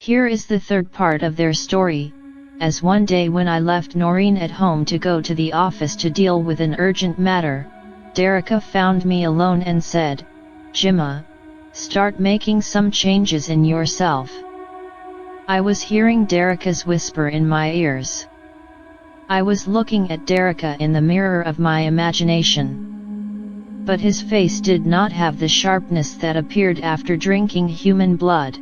Here is the third part of their story. As one day when I left Noreen at home to go to the office to deal with an urgent matter, Derica found me alone and said, "Gemma, start making some changes in yourself." I was hearing Derica's whisper in my ears. I was looking at Derica in the mirror of my imagination. But his face did not have the sharpness that appeared after drinking human blood.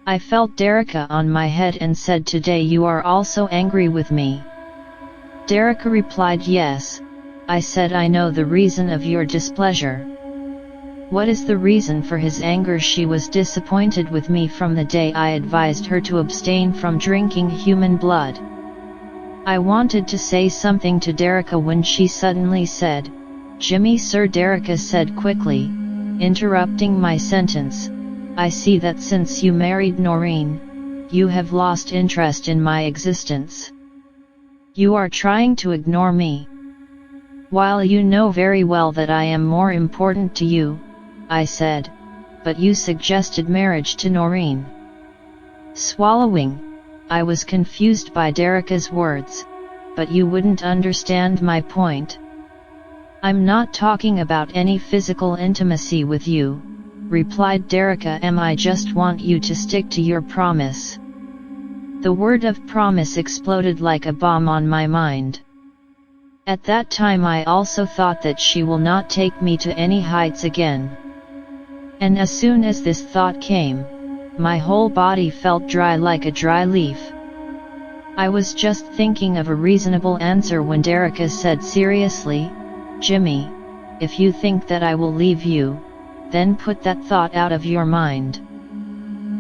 I felt Derica on my head and said, "Today you are also angry with me." Derica replied, "Yes," I said. "I know the reason of your displeasure." What is the reason for his anger? She was disappointed with me from the day I advised her to abstain from drinking human blood. I wanted to say something to Derica when she suddenly said, "Jimmy sir," Derica said quickly, interrupting my sentence, "I see that since you married Noreen, you have lost interest in my existence. You are trying to ignore me. While you know very well that I am more important to you," I said, "but you suggested marriage to Noreen." Swallowing, I was confused by Derica's words, "But you wouldn't understand my point." "I'm not talking about any physical intimacy with you," replied Derica. "I just want you to stick to your promise." The word of promise exploded like a bomb on my mind. At that time I also thought that she will not take me to any heights again. And as soon as this thought came, my whole body felt dry like a dry leaf. I was just thinking of a reasonable answer when Derica said seriously, "Jimmy, if you think that I will leave you, then put that thought out of your mind.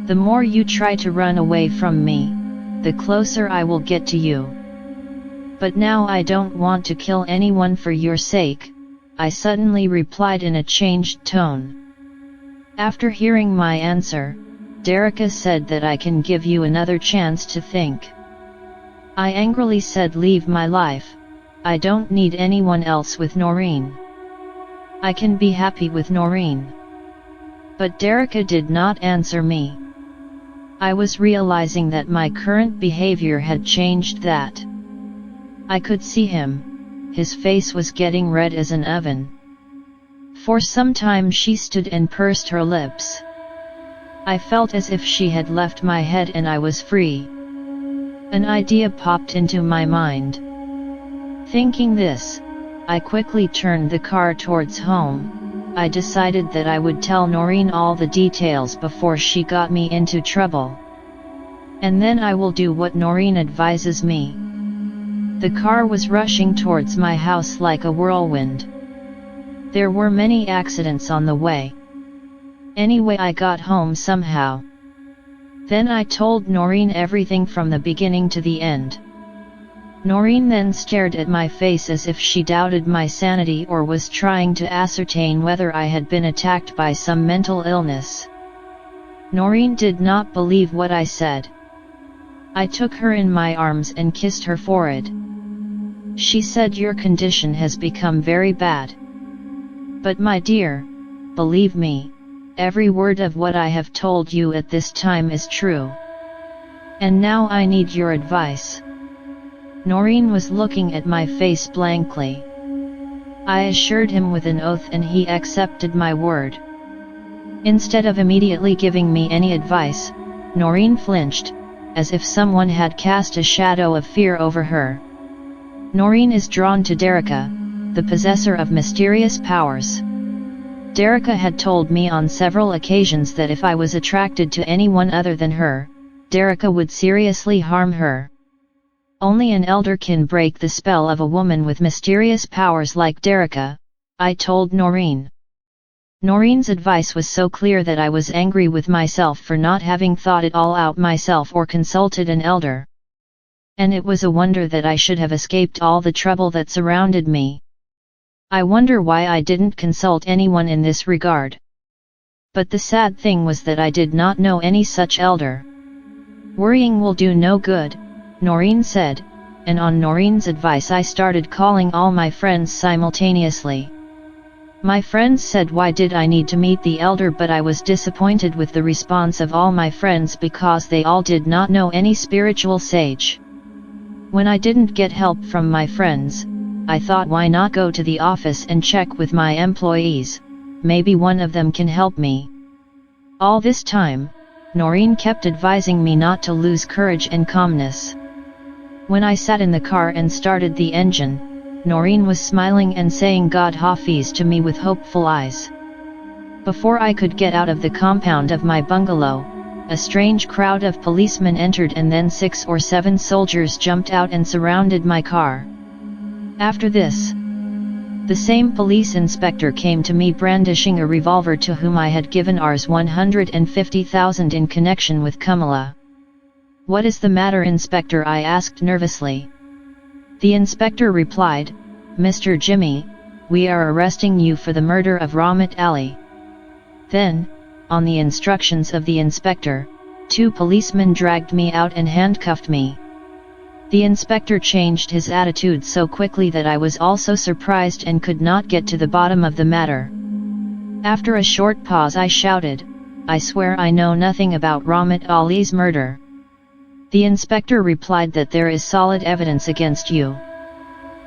The more you try to run away from me, the closer I will get to you. But now I don't want to kill anyone for your sake," I suddenly replied in a changed tone. After hearing my answer, Derica said that I can give you another chance to think. I angrily said, "Leave my life, I don't need anyone else with Noreen. I can be happy with Noreen." But Derica did not answer me. I was realizing that my current behavior had changed that. I could see him, his face was getting red as an oven. For some time she stood and pursed her lips. I felt as if she had left my head and I was free. An idea popped into my mind. Thinking this, I quickly turned the car towards home. I decided that I would tell Noreen all the details before she got me into trouble. And then I will do what Noreen advises me. The car was rushing towards my house like a whirlwind. There were many accidents on the way. Anyway, I got home somehow. Then I told Noreen everything from the beginning to the end. Noreen then stared at my face as if she doubted my sanity or was trying to ascertain whether I had been attacked by some mental illness. Noreen did not believe what I said. I took her in my arms and kissed her forehead. She said, "Your condition has become very bad. But my dear, believe me, every word of what I have told you at this time is true. And now I need your advice." Noreen was looking at my face blankly. I assured him with an oath and he accepted my word. Instead of immediately giving me any advice, Noreen flinched, as if someone had cast a shadow of fear over her. Noreen is drawn to Derica, the possessor of mysterious powers. Derica had told me on several occasions that if I was attracted to anyone other than her, Derica would seriously harm her. Only an elder can break the spell of a woman with mysterious powers like Derica, I told Noreen. Noreen's advice was so clear that I was angry with myself for not having thought it all out myself or consulted an elder. And it was a wonder that I should have escaped all the trouble that surrounded me. I wonder why I didn't consult anyone in this regard. But the sad thing was that I did not know any such elder. "Worrying will do no good," Noreen said, and on Noreen's advice I started calling all my friends simultaneously. My friends said why did I need to meet the elder, but I was disappointed with the response of all my friends because they all did not know any spiritual sage. When I didn't get help from my friends, I thought why not go to the office and check with my employees, maybe one of them can help me. All this time, Noreen kept advising me not to lose courage and calmness. When I sat in the car and started the engine, Noreen was smiling and saying God Hafiz to me with hopeful eyes. Before I could get out of the compound of my bungalow, a strange crowd of policemen entered and then 6 or 7 soldiers jumped out and surrounded my car. After this, the same police inspector came to me brandishing a revolver to whom I had given Rs 150,000 in connection with Kamala. "What is the matter, Inspector?" I asked nervously. The inspector replied, "Mr. Jimmy, we are arresting you for the murder of Rahmat Ali." Then, on the instructions of the inspector, 2 policemen dragged me out and handcuffed me. The inspector changed his attitude so quickly that I was also surprised and could not get to the bottom of the matter. After a short pause I shouted, "I swear I know nothing about Rahmat Ali's murder." The inspector replied that there is solid evidence against you.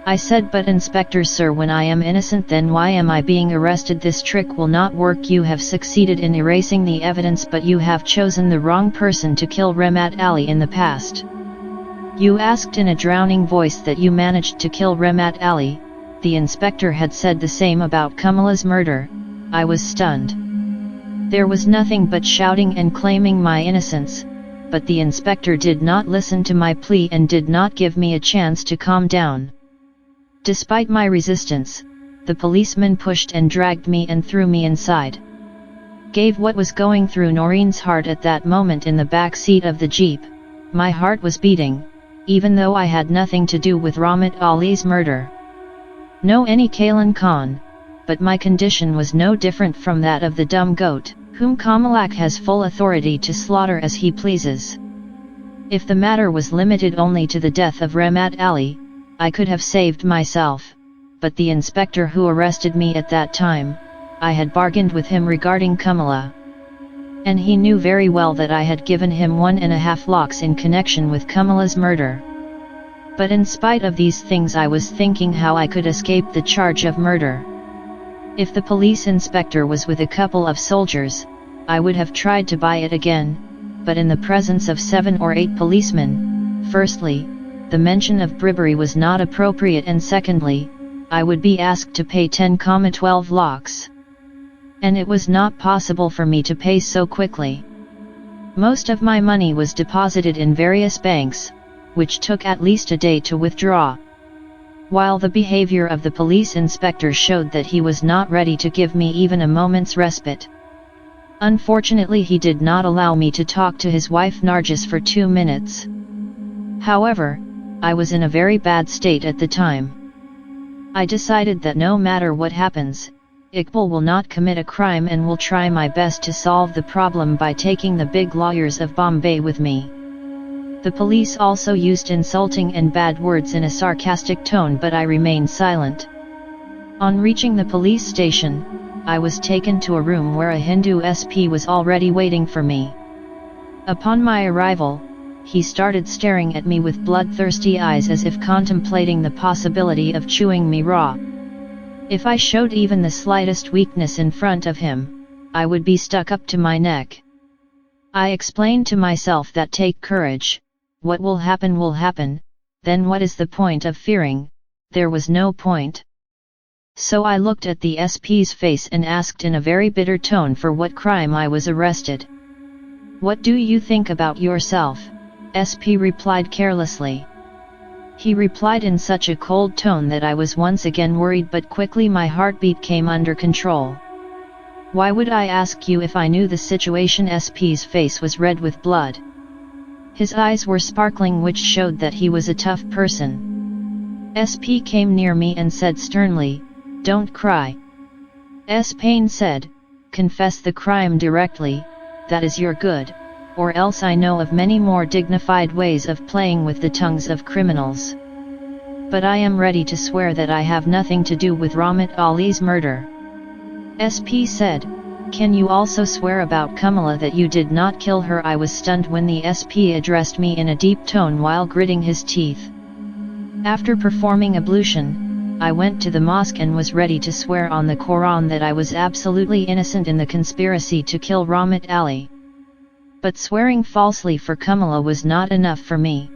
I said, "But Inspector sir, when I am innocent, then why am I being arrested? This trick will not work. You have succeeded in erasing the evidence, but you have chosen the wrong person to kill Rahmat Ali in the past. You asked in a drowning voice that you managed to kill Rahmat Ali." The inspector had said the same about Kamala's murder. I was stunned. There was nothing but shouting and claiming my innocence, but the inspector did not listen to my plea and did not give me a chance to calm down. Despite my resistance, the policeman pushed and dragged me and threw me inside. Gave what was going through Noreen's heart at that moment in the back seat of the Jeep. My heart was beating, even though I had nothing to do with Rahmat Ali's murder. No any Kalan Khan, but my condition was no different from that of the dumb goat, whom Kamalak has full authority to slaughter as he pleases. If the matter was limited only to the death of Rahmat Ali, I could have saved myself, but the inspector who arrested me at that time, I had bargained with him regarding Kamala. And he knew very well that I had given him 1.5 lakhs in connection with Kamala's murder. But in spite of these things I was thinking how I could escape the charge of murder. If the police inspector was with a couple of soldiers, I would have tried to buy it again, but in the presence of 7 or 8 policemen, firstly, the mention of bribery was not appropriate, and secondly, I would be asked to pay 10,12 lakhs. And it was not possible for me to pay so quickly. Most of my money was deposited in various banks, which took at least a day to withdraw. While the behavior of the police inspector showed that he was not ready to give me even a moment's respite. Unfortunately, he did not allow me to talk to his wife Nargis for 2 minutes. However, I was in a very bad state at the time. I decided that no matter what happens, Iqbal will not commit a crime and will try my best to solve the problem by taking the big lawyers of Bombay with me. The police also used insulting and bad words in a sarcastic tone, but I remained silent. On reaching the police station, I was taken to a room where a Hindu SP was already waiting for me. Upon my arrival, he started staring at me with bloodthirsty eyes as if contemplating the possibility of chewing me raw. If I showed even the slightest weakness in front of him, I would be stuck up to my neck. I explained to myself that take courage, what will happen, then what is the point of fearing? There was no point. So I looked at the SP's face and asked in a very bitter tone for what crime I was arrested. "What do you think about yourself?" SP replied carelessly. He replied in such a cold tone that I was once again worried, but quickly my heartbeat came under control. "Why would I ask you if I knew the situation?" SP's face was red with blood. His eyes were sparkling, which showed that he was a tough person. SP came near me and said sternly, "Don't cry." S. Payne said, "Confess the crime directly, that is your good, or else I know of many more dignified ways of playing with the tongues of criminals. But I am ready to swear that I have nothing to do with Rahmat Ali's murder." SP said, "Can you also swear about Kamala that you did not kill her?" I was stunned when the SP addressed me in a deep tone while gritting his teeth. After performing ablution, I went to the mosque and was ready to swear on the Quran that I was absolutely innocent in the conspiracy to kill Rahmat Ali. But swearing falsely for Kamala was not enough for me.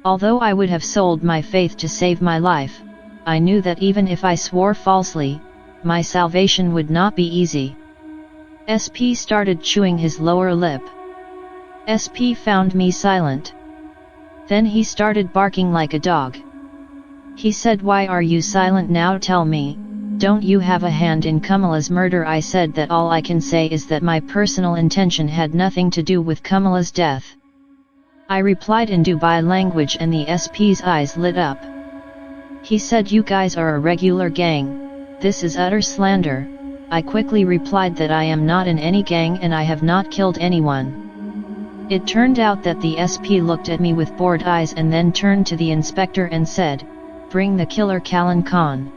Although I would have sold my faith to save my life, I knew that even if I swore falsely, my salvation would not be easy. SP started chewing his lower lip. SP found me silent. Then he started barking like a dog. He said, "Why are you silent now? Tell me, don't you have a hand in Kamala's murder?" I said that all I can say is that my personal intention had nothing to do with Kamala's death. I replied in Dubai language and the SP's eyes lit up. He said, "You guys are a regular gang. This is utter slander." I quickly replied that I am not in any gang and I have not killed anyone. It turned out that the SP looked at me with bored eyes and then turned to the inspector and said, "Bring the killer, Kalan Khan."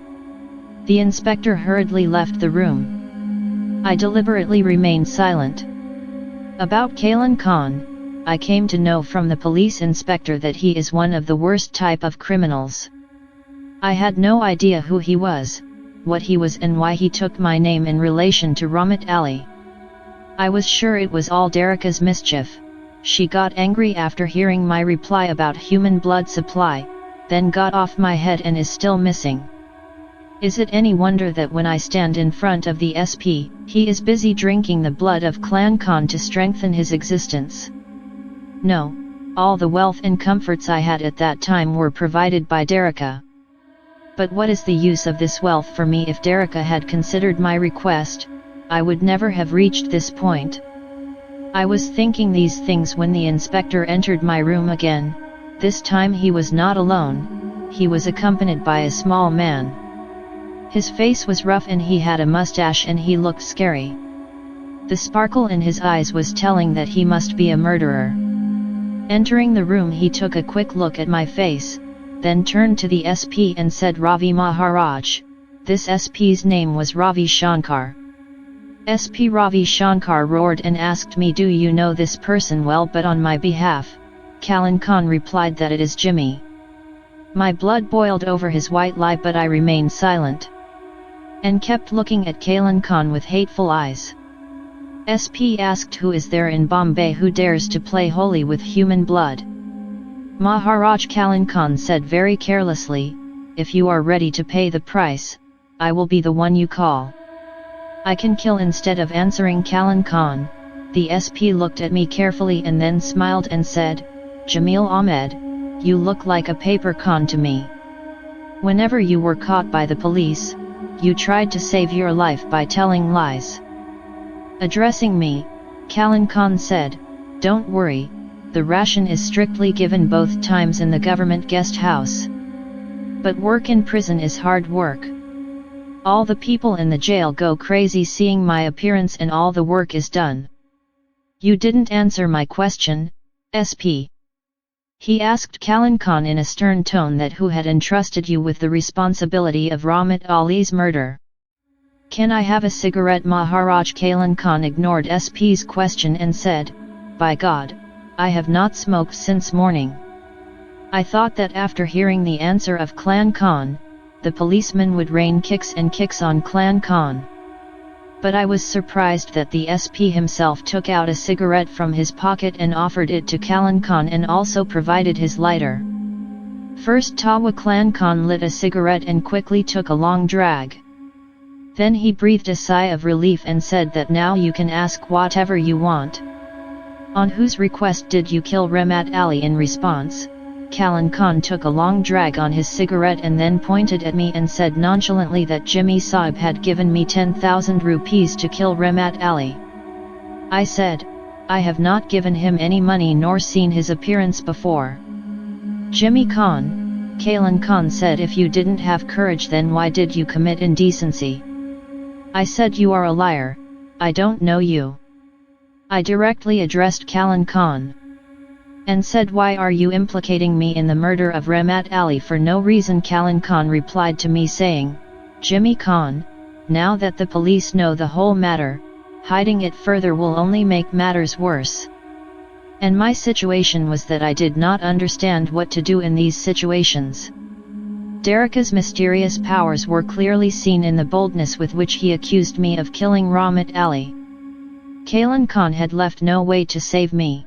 The inspector hurriedly left the room. I deliberately remained silent. About Kalan Khan, I came to know from the police inspector that he is one of the worst type of criminals. I had no idea who he was, what he was and why he took my name in relation to Rahmat Ali. I was sure it was all Darika's mischief. She got angry after hearing my reply about human blood supply, then got off my head and is still missing. Is it any wonder that when I stand in front of the SP, he is busy drinking the blood of Clan Khan to strengthen his existence? No, all the wealth and comforts I had at that time were provided by Darika. But what is the use of this wealth for me? If Darika had considered my request, I would never have reached this point. I was thinking these things when the inspector entered my room again. This time he was not alone, he was accompanied by a small man. His face was rough and he had a mustache and he looked scary. The sparkle in his eyes was telling that he must be a murderer. Entering the room, he took a quick look at my face, then turned to the SP and said, "Ravi Maharaj." This SP's name was Ravi Shankar. SP Ravi Shankar roared and asked me, "Do you know this person well?" But on my behalf, Kalan Khan replied that it is Jimmy. My blood boiled over his white lie, but I remained silent and kept looking at Kalan Khan with hateful eyes. SP asked, "Who is there in Bombay who dares to play holy with human blood?" Maharaj, Kalan Khan said very carelessly, "If you are ready to pay the price, I will be the one you call. I can kill." Instead of answering Kalan Khan, the SP looked at me carefully and then smiled and said, "Jamil Ahmed, you look like a paper con to me. Whenever you were caught by the police, you tried to save your life by telling lies." Addressing me, Kalan Khan said, "Don't worry, the ration is strictly given both times in the government guest house. But work in prison is hard work. All the people in the jail go crazy seeing my appearance and all the work is done." "You didn't answer my question, SP." He asked Kalan Khan in a stern tone that who had entrusted you with the responsibility of Rahmat Ali's murder. "Can I have a cigarette?" Maharaj Kalan Khan ignored SP's question and said, "By God, I have not smoked since morning." I thought that after hearing the answer of Clan Khan, the policeman would rain kicks and kicks on Clan Khan. But I was surprised that the SP himself took out a cigarette from his pocket and offered it to Kalan Khan and also provided his lighter. First Tawa Clan Khan lit a cigarette and quickly took a long drag. Then he breathed a sigh of relief and said that now you can ask whatever you want. "On whose request did you kill Rahmat Ali?" In response, Kalan Khan took a long drag on his cigarette and then pointed at me and said nonchalantly that Jimmy Saab had given me 10,000 rupees to kill Rahmat Ali. I said, "I have not given him any money nor seen his appearance before." "Jimmy Khan," Kalan Khan said, "if you didn't have courage then why did you commit indecency?" I said, "You are a liar, I don't know you." I directly addressed Kalan Khan and said, "Why are you implicating me in the murder of Rahmat Ali for no reason?" Kalan Khan replied to me saying, "Jimmy Khan, Now that the police know the whole matter, hiding it further will only make matters worse. And my situation was that I did not understand what to do in these situations. Dereka's mysterious powers were clearly seen in the boldness with which he accused me of killing Rahmat Ali. Kalan Khan had left no way to save me.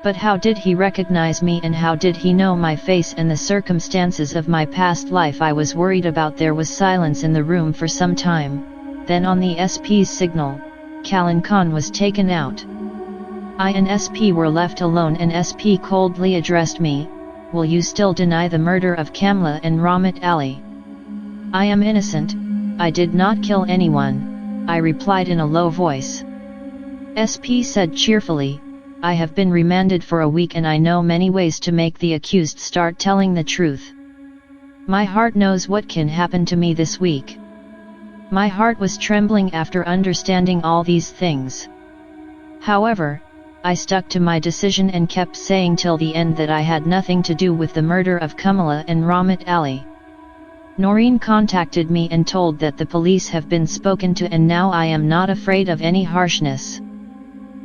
But how did he recognize me, and how did he know my face and the circumstances of my past life? I was worried about. There was silence in the room for some time. Then on the SP's signal, Kalan Khan was taken out. I and SP were left alone, and SP coldly addressed me, "Will you still deny the murder of Kamla and Rahmat Ali?" "I am innocent, I did not kill anyone," I replied in a low voice. SP said cheerfully, "I have been remanded for a week and I know many ways to make the accused start telling the truth. My heart knows what can happen to me this week." My heart was trembling after understanding all these things. However, I stuck to my decision and kept saying till the end that I had nothing to do with the murder of Kamala and Rahmat Ali. Noreen contacted me and told that the police have been spoken to and now I am not afraid of any harshness.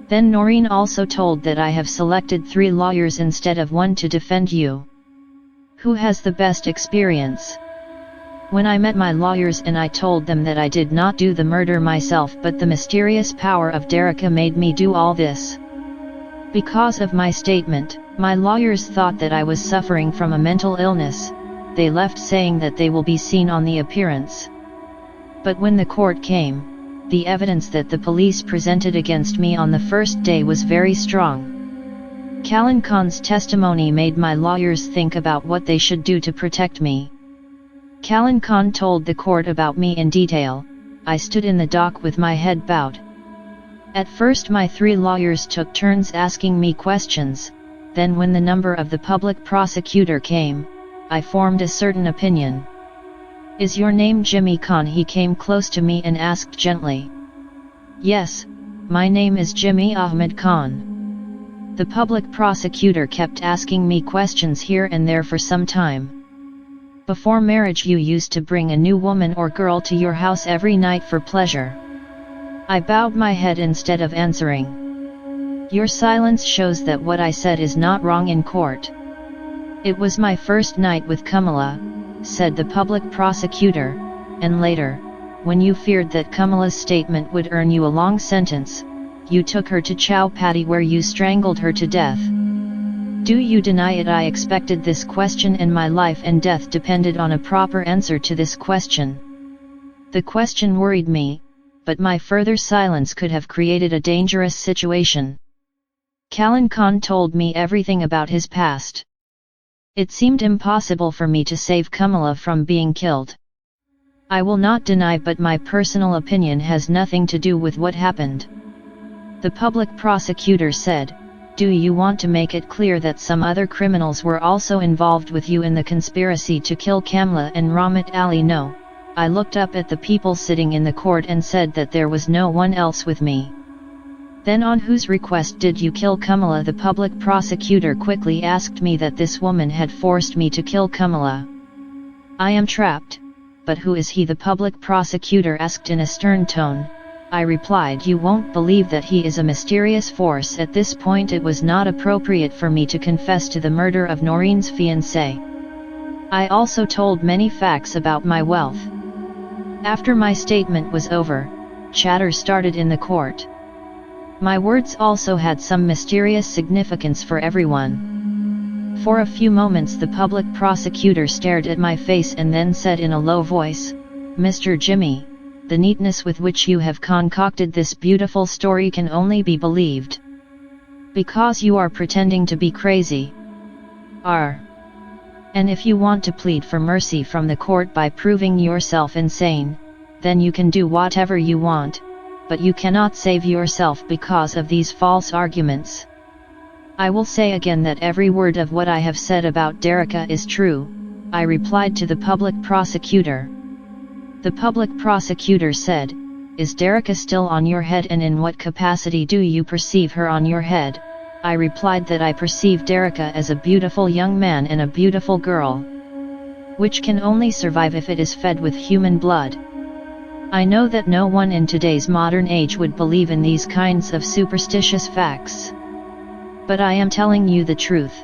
Then Noreen also told that I have selected 3 lawyers instead of 1 to defend you. Who has the best experience? When I met my lawyers and I told them that I did not do the murder myself, but the mysterious power of Dereka made me do all this. Because of my statement, my lawyers thought that I was suffering from a mental illness. They left saying that they will be seen on the appearance. But when the court came, the evidence that the police presented against me on the first day was very strong. Kalan Khan's testimony made my lawyers think about what they should do to protect me. Kalan Khan told the court about me in detail. I stood in the dock with my head bowed. At first my 3 lawyers took turns asking me questions, then when the number of the public prosecutor came, I formed a certain opinion. "Is your name Jimmy Khan?" He came close to me and asked gently. "Yes, my name is Jimmy Ahmed Khan." The public prosecutor kept asking me questions here and there for some time. "Before marriage you used to bring a new woman or girl to your house every night for pleasure?" I bowed my head instead of answering. "Your silence shows that what I said is not wrong in court." "It was my first night with Kamala," said the public prosecutor, "and later, when you feared that Kamala's statement would earn you a long sentence, you took her to Chowpatty where you strangled her to death. Do you deny it?" I expected this question and my life and death depended on a proper answer to this question. The question worried me, but my further silence could have created a dangerous situation. Kalan Khan told me everything about his past. It seemed impossible for me to save Kamala from being killed. I will not deny, but my personal opinion has nothing to do with what happened. The public prosecutor said, "Do you want to make it clear that some other criminals were also involved with you in the conspiracy to kill Kamla and Rahmat Ali?" "No." I looked up at the people sitting in the court and said that there was no one else with me. "Then on whose request did you kill Kamala?" The public prosecutor quickly asked me that this woman had forced me to kill Kamala. "I am trapped, but who is he?" the public prosecutor asked in a stern tone. I replied, "You won't believe that he is a mysterious force." At this point it was not appropriate for me to confess to the murder of Noreen's fiancé. I also told many facts about my wealth. After my statement was over, chatter started in the court. My words also had some mysterious significance for everyone. For a few moments the public prosecutor stared at my face and then said in a low voice, "Mr. Jimmy, the neatness with which you have concocted this beautiful story can only be believed. Because you are pretending to be crazy. And if you want to plead for mercy from the court by proving yourself insane, then you can do whatever you want, but you cannot save yourself because of these false arguments. I will say again that every word of what I have said about Dereka is true," I replied to the public prosecutor. The public prosecutor said, "Is Dereka still on your head, and in what capacity do you perceive her on your head?" I replied that I perceive Dereka as a beautiful young man and a beautiful girl, which can only survive if it is fed with human blood. I know that no one in today's modern age would believe in these kinds of superstitious facts. But I am telling you the truth.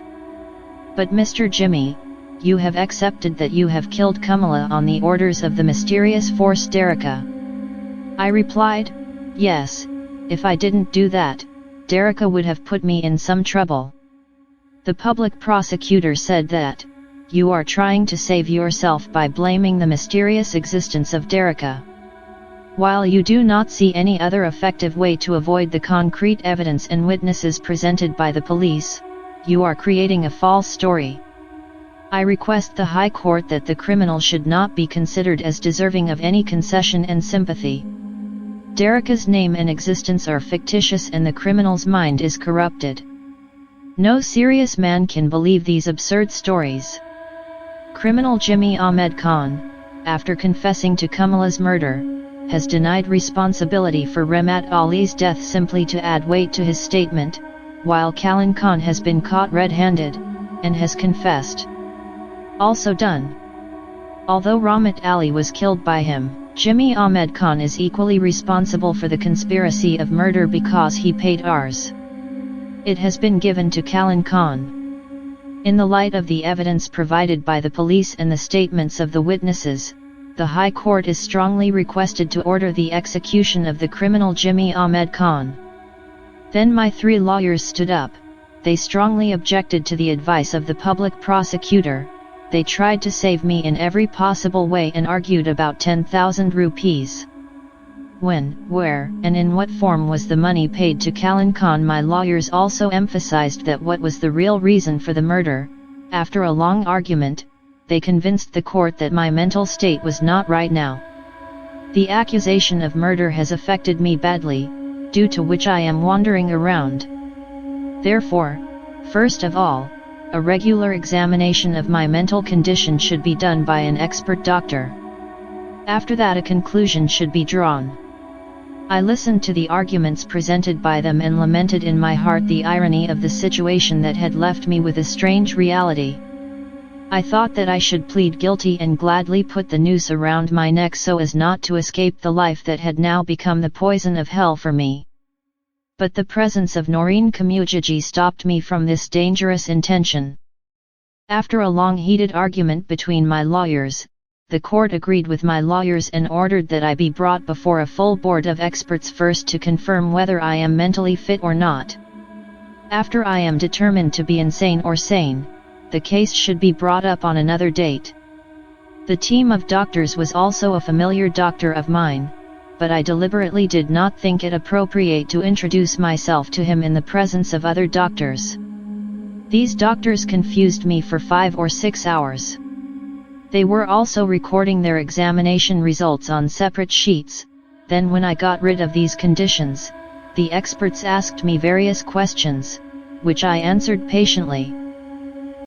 But Mr. Jimmy, you have accepted that you have killed Kamala on the orders of the mysterious force Derica. I replied, yes, if I didn't do that, Derica would have put me in some trouble. The public prosecutor said that, you are trying to save yourself by blaming the mysterious existence of Derica. While you do not see any other effective way to avoid the concrete evidence and witnesses presented by the police, you are creating a false story. I request the High Court that the criminal should not be considered as deserving of any concession and sympathy. Derica's name and existence are fictitious and the criminal's mind is corrupted. No serious man can believe these absurd stories. Criminal Jimmy Ahmed Khan, after confessing to Kamala's murder, has denied responsibility for Remat Ali's death simply to add weight to his statement, while Kalan Khan has been caught red-handed, and has confessed. Also done. Although Ramat Ali was killed by him, Jimmy Ahmed Khan is equally responsible for the conspiracy of murder because he paid ours. It has been given to Kalan Khan. In the light of the evidence provided by the police and the statements of the witnesses, the High Court is strongly requested to order the execution of the criminal Jimmy Ahmed Khan. Then my 3 lawyers stood up. They strongly objected to the advice of the public prosecutor. They tried to save me in every possible way and argued about 10,000 rupees. When, where, and in what form was the money paid to Kalan Khan? My lawyers also emphasized that what was the real reason for the murder. After a long argument, they convinced the court that my mental state was not right now. The accusation of murder has affected me badly, due to which I am wandering around. Therefore, first of all, a regular examination of my mental condition should be done by an expert doctor. After that, a conclusion should be drawn. I listened to the arguments presented by them and lamented in my heart the irony of the situation that had left me with a strange reality. I thought that I should plead guilty and gladly put the noose around my neck so as not to escape the life that had now become the poison of hell for me. But the presence of Noreen Kamujiji stopped me from this dangerous intention. After a long heated argument between my lawyers, the court agreed with my lawyers and ordered that I be brought before a full board of experts first to confirm whether I am mentally fit or not. After I am determined to be insane or sane, the case should be brought up on another date. The team of doctors was also a familiar doctor of mine, but I deliberately did not think it appropriate to introduce myself to him in the presence of other doctors. These doctors confused me for 5 or 6 hours. They were also recording their examination results on separate sheets. Then when I got rid of these conditions, the experts asked me various questions, which I answered patiently.